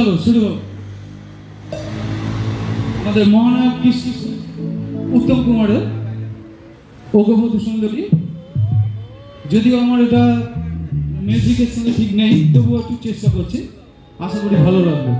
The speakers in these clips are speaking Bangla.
চলো শুরু হোক। আমাদের মহানায়ক উত্তম কুমারের অগবধূ সুন্দরী, যদিও আমার এটা মিউজিকের সঙ্গে ঠিক নেই, তবুও একটু চেষ্টা করছি, আশা করি ভালো লাগবে।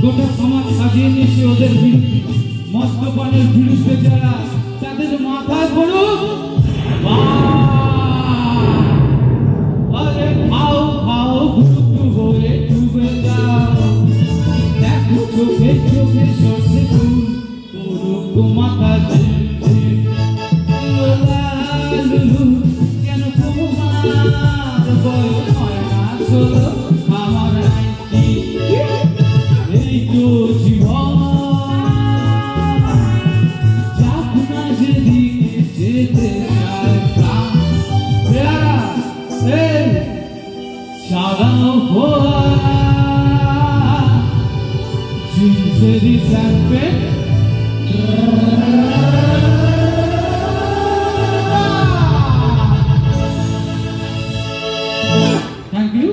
গোটা সমাজ সাজিয়ে নিয়েছে ওদের বিরুদ্ধে, মদ্যপানের বিরুদ্ধে যারা, তাদের মাথায় পড়ুক আরে খাও খাও গুরু হয়ে ডুবে যাও, দেখো চোখে চোখে সরষে ফুল করুক মাথা কেন তোমার বয়স হয় না চলো আমার জীবন যাক না যেদিকে যেতে চায় প্রাণ পেয়ারা এই সারানো ফোয়ারা জিনসেরি স্যাম্পে থ্যাংক ইউ।